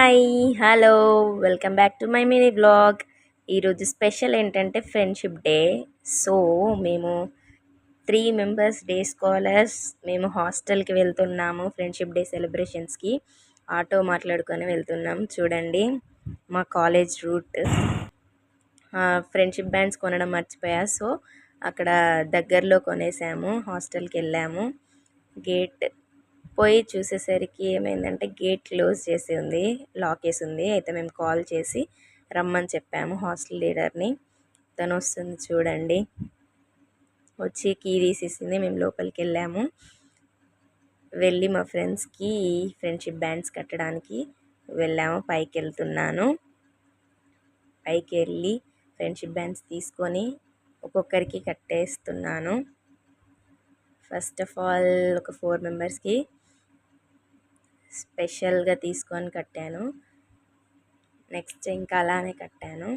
Hi hello welcome back to my mini blog. ఈరోజు special ఏంటంటే friendship day. So మేము 3 members day scholars మేము హాస్టల్కి వెళ్తున్నాము ఫ్రెండ్షిప్ డే సెలబ్రేషన్స్కి. ఆటో మాట్లాడుకొని వెళ్తున్నాం. చూడండి మా కాలేజ్ రూట్. ఫ్రెండ్షిప్ బ్యాండ్స్ కొనడం మర్చిపోయా, సో అక్కడ దగ్గరలో కొనేసాము. హాస్టల్కి వెళ్ళాము. గేట్ పోయి చూసేసరికి ఏమైందంటే గేట్ క్లోజ్ చేసి ఉంది, లాక్ వేసి ఉంది. అయితే మేము కాల్ చేసి రమ్మని చెప్పాము హాస్టల్ లీడర్ని. తను వస్తుంది చూడండి, వచ్చి కీ తీసేసింది. మేము లోపలికి వెళ్ళాము. వెళ్ళి మా ఫ్రెండ్స్కి ఫ్రెండ్షిప్ బ్యాండ్స్ కట్టడానికి వెళ్ళాము. పైకి వెళ్తున్నాను. పైకి వెళ్ళి ఫ్రెండ్షిప్ బ్యాండ్స్ తీసుకొని ఒక్కొక్కరికి కట్టేస్తున్నాను. ఫస్ట్ ఆఫ్ ఆల్ ఒక 4 మెంబర్స్కి స్పెషల్గా తీసుకొని కట్టాను. నెక్స్ట్ ఇంకా అలానే కట్టాను.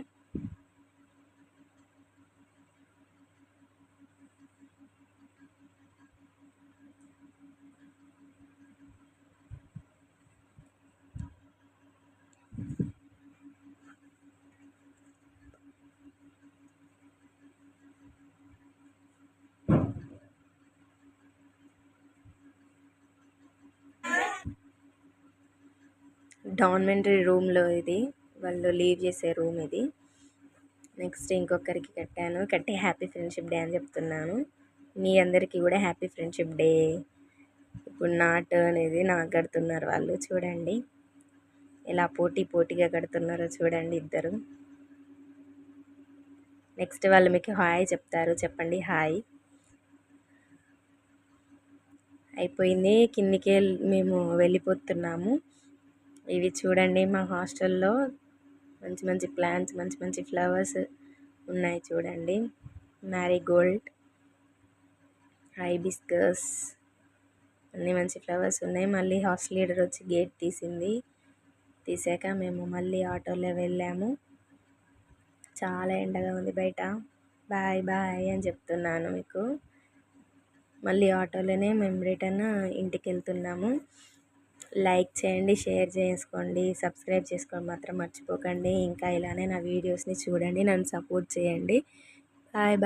డార్మెంటరీ రూమ్లో ఇది, వాళ్ళు లీవ్ చేసే రూమ్ ఇది. నెక్స్ట్ ఇంకొకరికి కట్టాను. కట్టి హ్యాపీ ఫ్రెండ్షిప్ డే అని చెప్తున్నాను. మీ అందరికీ కూడా హ్యాపీ ఫ్రెండ్షిప్ డే. ఇప్పుడు నా టర్న్, ఇది నాకు కడుతున్నారు వాళ్ళు. చూడండి ఎలా పోటీగా కడుతున్నారో చూడండి ఇద్దరు. నెక్స్ట్ వాళ్ళు మీకు హాయ్ చెప్తారు. చెప్పండి హాయ్. అయిపోయింది, కిందికి మేము వెళ్ళిపోతున్నాము. ఇవి చూడండి మా హాస్టల్లో మంచి మంచి ప్లాంట్స్, మంచి మంచి ఫ్లవర్స్ ఉన్నాయి చూడండి. మ్యారీగోల్డ్, హైబిస్కస్, అన్నీ మంచి ఫ్లవర్స్ ఉన్నాయి. మళ్ళీ హాస్టల్ లీడర్ వచ్చి గేట్ తీసింది. తీసాక మేము మళ్ళీ ఆటోలో వెళ్ళాము. చాలా ఎండగా ఉంది బయట. బాయ్ బాయ్ అని చెప్తున్నాను మీకు. మళ్ళీ ఆటోలోనే మేము రిటర్న్ ఇంటికి వెళ్తున్నాము. లైక్ చేయండి, షేర్ చేసుకోండి, సబ్స్క్రైబ్ చేసుకోవడం మాత్రం మర్చిపోకండి. ఇంకా ఇలానే నా వీడియోస్ని చూడండి, నన్ను సపోర్ట్ చేయండి. Bye bye.